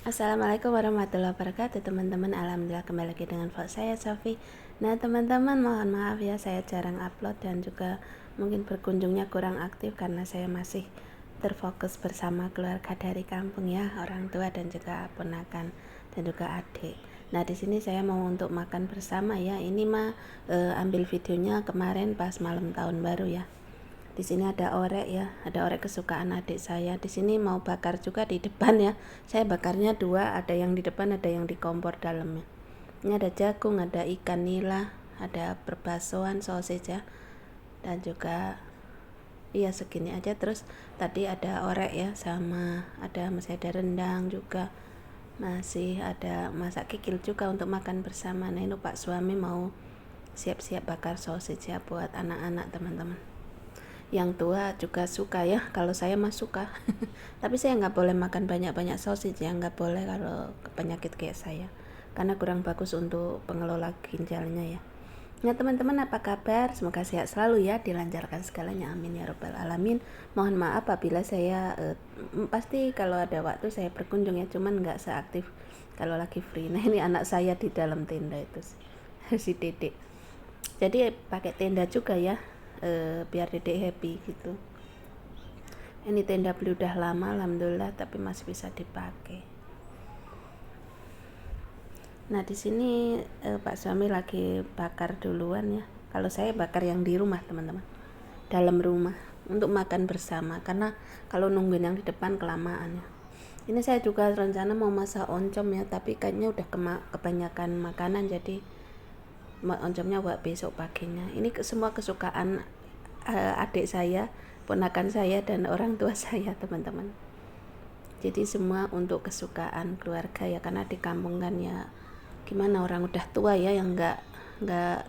Assalamualaikum warahmatullahi wabarakatuh teman-teman. Alhamdulillah kembali lagi dengan vlog saya Sofi. Nah teman-teman, mohon maaf ya saya jarang upload dan juga mungkin berkunjungnya kurang aktif karena saya masih terfokus bersama keluarga dari kampung ya, orang tua dan juga ponakan dan juga adik. Nah di sini saya mau untuk makan bersama ya. Ini mah ambil videonya kemarin pas malam tahun baru ya. Di sini ada orek ya, ada orek kesukaan adik saya. Di sini mau bakar juga di depan ya. Saya bakarnya dua, ada yang di depan, ada yang di kompor dalamnya. Ini ada jagung, ada ikan nila, ada perbasuan, sosis ya, dan juga iya segini aja. Terus tadi ada orek ya, sama masih ada rendang juga, masih ada masak kikil juga untuk makan bersama. Nah ini Pak suami mau siap-siap bakar sosis ya buat anak-anak teman-teman. Yang tua juga suka ya, kalau saya mah suka tapi saya nggak boleh makan banyak-banyak sosis ya, nggak boleh kalau penyakit kayak saya karena kurang bagus untuk pengelola ginjalnya ya. Nah teman-teman, apa kabar? Semoga sehat selalu ya, dilancarkan segalanya, amin ya robbal alamin. Mohon maaf apabila saya pasti kalau ada waktu saya berkunjung ya, cuman nggak seaktif kalau lagi free. Nah ini anak saya di dalam tenda itu si Dedek, jadi pakai tenda juga ya, biar Dedek happy gitu. Ini tenda beli udah lama alhamdulillah, tapi masih bisa dipakai. Nah di sini Pak suami lagi bakar duluan ya. Kalau saya bakar yang di rumah teman-teman, dalam rumah untuk makan bersama, karena kalau nungguin yang di depan kelamaan ya. Ini saya juga rencana mau masak oncom ya, tapi kayaknya udah kebanyakan makanan, jadi oncomnya buat besok paginya. Ini semua kesukaan adik saya, ponakan saya, dan orang tua saya teman-teman. Jadi semua untuk kesukaan keluarga ya, karena di kampung kan ya gimana, orang udah tua ya yang nggak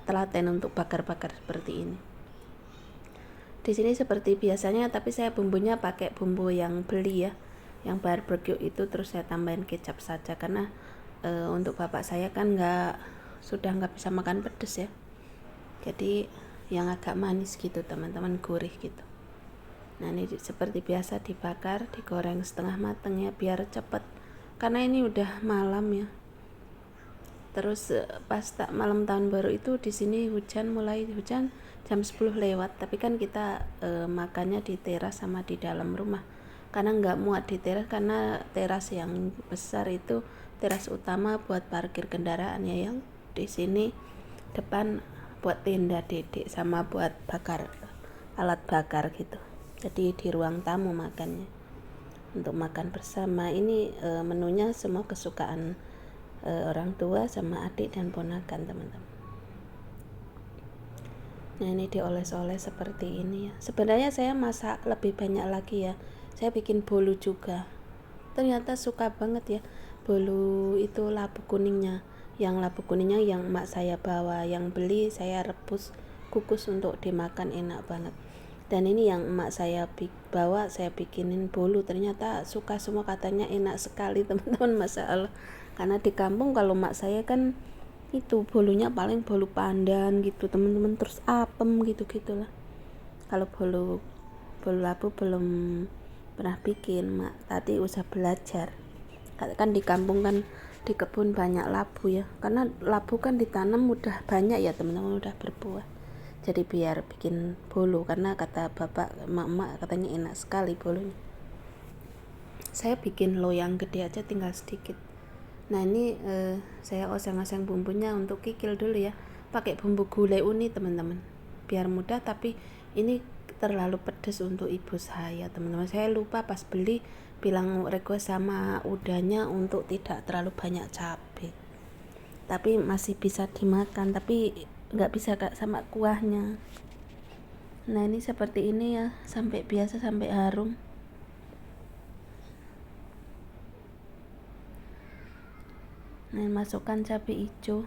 telaten untuk bakar-bakar seperti ini. Di sini seperti biasanya, tapi saya bumbunya pakai bumbu yang beli ya, yang barbecue itu, terus saya tambahin kecap saja karena untuk bapak saya kan sudah nggak bisa makan pedas ya, jadi yang agak manis gitu teman-teman, gurih gitu. Nah ini seperti biasa dibakar, digoreng setengah mateng ya biar cepet, karena ini udah malam ya. Terus pas malam tahun baru itu di sini mulai hujan jam 10 lewat, tapi kan kita makannya di teras sama di dalam rumah, karena nggak muat di teras, karena teras yang besar itu teras utama buat parkir kendaraan ya, yang di sini depan buat tenda Dedek sama buat bakar, alat bakar gitu. Jadi di ruang tamu makannya untuk makan bersama. Ini menunya semua kesukaan orang tua sama adik dan ponakan teman-teman. Nah ini dioles-oles seperti ini ya. Sebenarnya saya masak lebih banyak lagi ya, saya bikin bolu juga. Ternyata suka banget ya bolu itu, labu kuningnya. Yang labu kuningnya yang emak saya bawa, yang beli saya rebus kukus untuk dimakan, enak banget. Dan ini yang emak saya bawa, saya bikinin bolu, ternyata suka semua, katanya enak sekali teman-teman, masya Allah. Karena di kampung kalau emak saya kan itu bolunya paling bolu pandan gitu teman-teman, terus apem gitu gitulah. Kalau bolu labu belum pernah bikin, mak tadi usah belajar. Kan di kampung kan di kebun banyak labu ya, karena labu kan ditanam udah banyak ya teman-teman, udah berbuah. Jadi biar bikin bolu, karena kata bapak emak katanya enak sekali bolunya. Saya bikin loyang gede aja tinggal sedikit. Nah ini saya oseng-oseng bumbunya untuk kikil dulu ya, pakai bumbu gulai uni teman-teman, biar mudah. Tapi ini terlalu pedas untuk ibu saya teman-teman, saya lupa pas beli bilang request sama udahnya untuk tidak terlalu banyak cabai, tapi masih bisa dimakan, tapi nggak bisa kak sama kuahnya. Nah ini seperti ini ya, sampai biasa, sampai harum. Nah masukkan cabai hijau,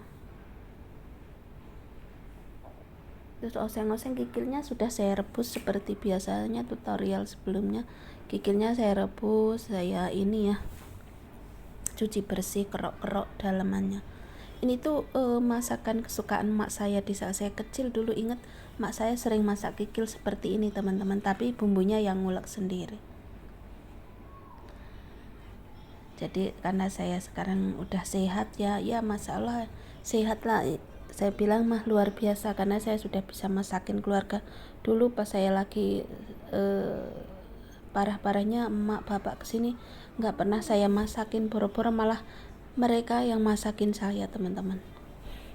terus oseng-oseng. Kikilnya sudah saya rebus seperti biasanya tutorial sebelumnya. Kikilnya saya rebus, saya ini ya cuci bersih, kerok-kerok dalamannya. Ini tuh masakan kesukaan mak saya di saat saya kecil dulu. Ingat mak saya sering masak kikil seperti ini teman-teman, tapi bumbunya yang ngulek sendiri. Jadi karena saya sekarang udah sehat ya masalah sehat lah, saya bilang mah luar biasa karena saya sudah bisa masakin keluarga. Dulu pas saya lagi parah-parahnya emak bapak kesini nggak pernah saya masakin, boro-boro malah mereka yang masakin saya teman-teman.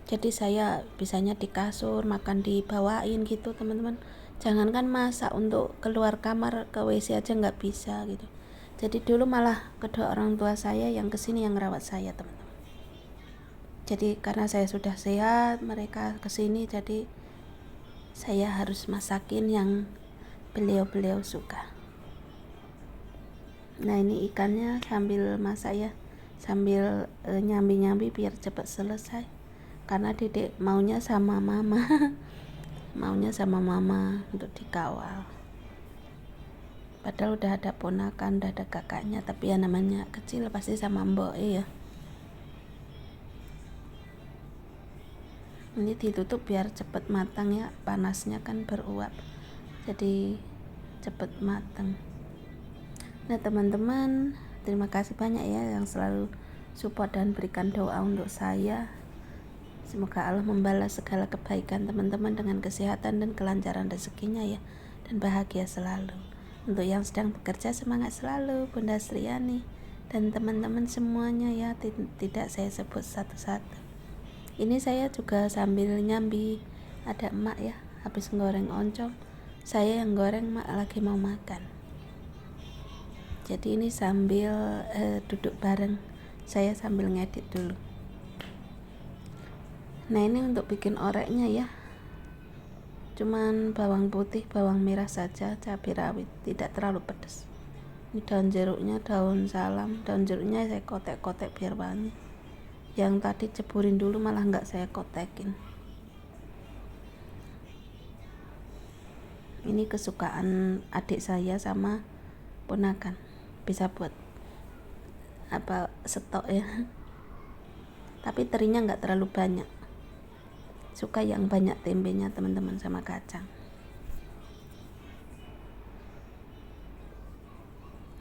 Jadi saya bisanya di kasur, makan dibawain gitu teman-teman. Jangankan masak, untuk keluar kamar ke WC aja nggak bisa gitu. Jadi dulu malah kedua orang tua saya yang kesini yang merawat saya teman-teman. Jadi karena saya sudah sehat, mereka kesini, jadi saya harus masakin yang beliau-beliau suka. Nah ini ikannya sambil masak ya, sambil nyambi-nyambi biar cepat selesai. Karena dedek maunya sama mama maunya sama mama untuk dikawal. Padahal udah ada ponakan, udah ada kakaknya, tapi ya namanya kecil pasti sama mbok ya. Ini ditutup biar cepet matang ya, panasnya kan beruap, jadi cepet matang. Nah teman-teman, terima kasih banyak ya yang selalu support dan berikan doa untuk saya. Semoga Allah membalas segala kebaikan teman-teman dengan kesehatan dan kelancaran rezekinya ya, dan bahagia selalu. Untuk yang sedang bekerja, semangat selalu Bunda Sriani dan teman-teman semuanya ya, tidak saya sebut satu-satu. Ini saya juga sambil nyambi, ada emak ya habis goreng oncom, saya yang goreng, emak lagi mau makan. Jadi ini sambil duduk bareng, saya sambil ngedit dulu. Nah ini untuk bikin oreknya ya, cuman bawang putih, bawang merah saja, cabai rawit, tidak terlalu pedas. Ini daun jeruknya, daun salam, daun jeruknya saya kotek-kotek biar wangi. Yang tadi ceburin dulu malah nggak saya kotekin. Ini kesukaan adik saya sama ponakan, bisa buat stok ya. Tapi terinya nggak terlalu banyak, suka yang banyak tembenya teman-teman sama kacang.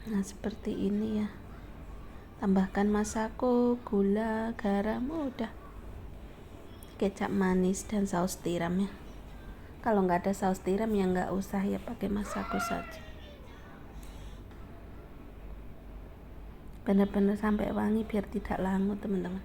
Nah seperti ini ya, tambahkan masako, gula, garam, udah, kecap manis dan saus tiram ya. Kalau nggak ada saus tiram ya nggak usah ya, pakai masako saja. Benar-benar sampai wangi biar tidak langu teman-teman.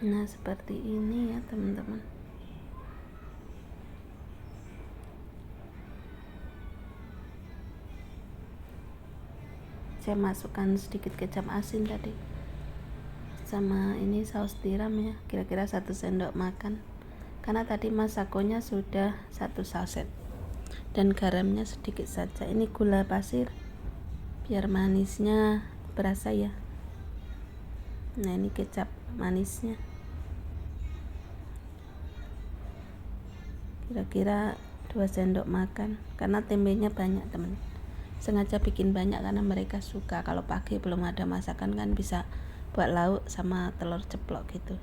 Nah seperti ini ya teman-teman. Saya masukkan sedikit kecap asin tadi, sama ini saus tiram ya, kira-kira 1 sendok makan, karena tadi masakonya sudah 1 saset, dan garamnya sedikit saja. Ini gula pasir biar manisnya berasa ya. Nah ini kecap manisnya, kira-kira 2 sendok makan, karena tembenya banyak teman. Sengaja bikin banyak karena mereka suka. Kalau pagi belum ada masakan kan bisa buat lauk sama telur ceplok gitu.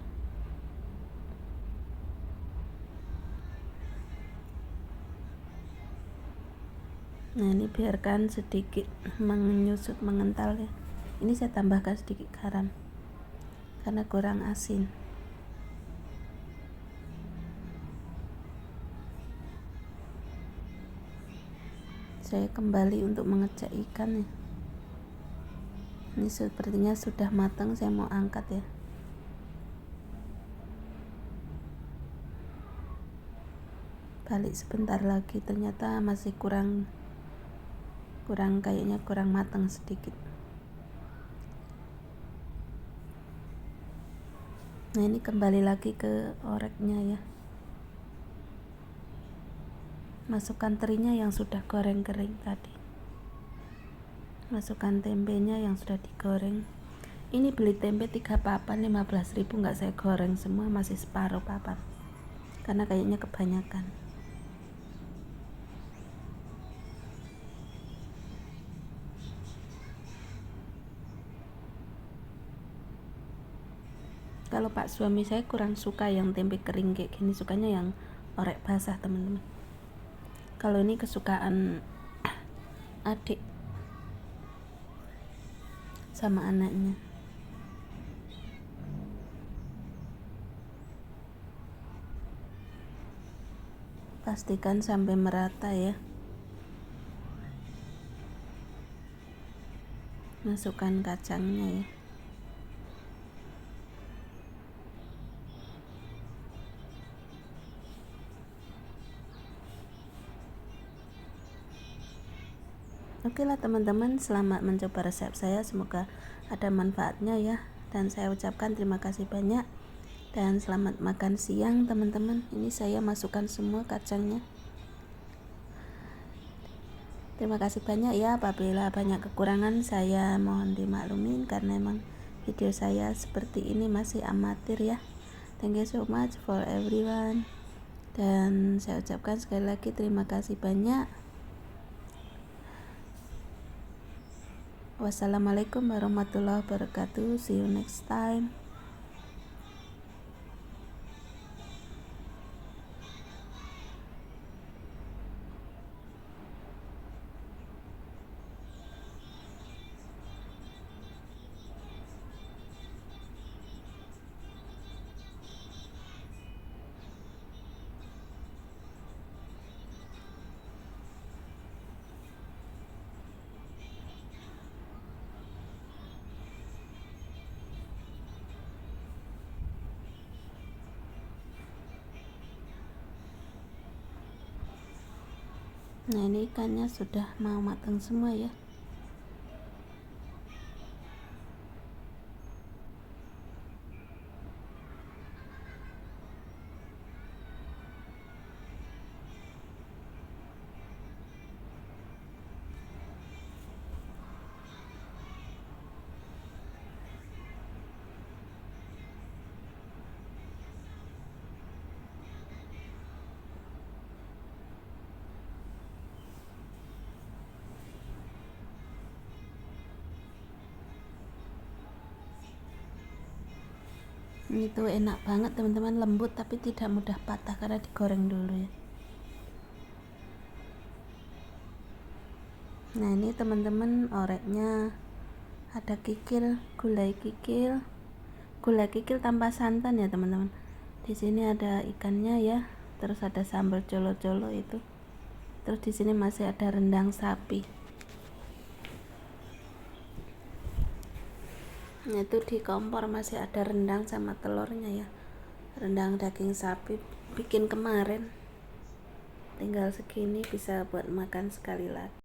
Nah ini biarkan sedikit menyusut, mengental ya. Ini saya tambahkan sedikit garam karena kurang asin. Saya kembali untuk mengecek ikan ya. Ini sepertinya sudah matang, saya mau angkat ya. Balik sebentar lagi, ternyata masih kurang kayaknya kurang matang sedikit. Nah ini kembali lagi ke oreknya ya. Masukkan terinya yang sudah goreng kering tadi, masukkan tembenya yang sudah digoreng. Ini beli tempe 3 papan 15.000, nggak saya goreng semua, masih separuh papan karena kayaknya kebanyakan. Kalau pak suami saya kurang suka yang tempe kering kayak gini, sukanya yang orek basah teman-teman. Kalau ini kesukaan adik sama anaknya. Pastikan sampai merata ya. Masukkan kacangnya ya. Oke lah teman-teman, selamat mencoba resep saya, semoga ada manfaatnya ya. Dan saya ucapkan terima kasih banyak dan selamat makan siang teman-teman. Ini saya masukkan semua kacangnya. Terima kasih banyak ya, apabila banyak kekurangan saya mohon dimaklumin karena emang video saya seperti ini masih amatir ya. Thank you so much for everyone. Dan saya ucapkan sekali lagi terima kasih banyak. Wassalamualaikum warahmatullahi wabarakatuh. See you next time. Nah ini ikannya sudah mau matang semua ya. Ini tuh enak banget teman-teman, lembut tapi tidak mudah patah karena digoreng dulu ya. Nah ini teman-teman oreknya ada kikil, gulai kikil tanpa santan ya teman-teman. Di sini ada ikannya ya, terus ada sambal colo-colo itu, terus di sini masih ada rendang sapi. Nah itu di kompor masih ada rendang sama telurnya ya, rendang daging sapi bikin kemarin, tinggal segini bisa buat makan sekali lagi.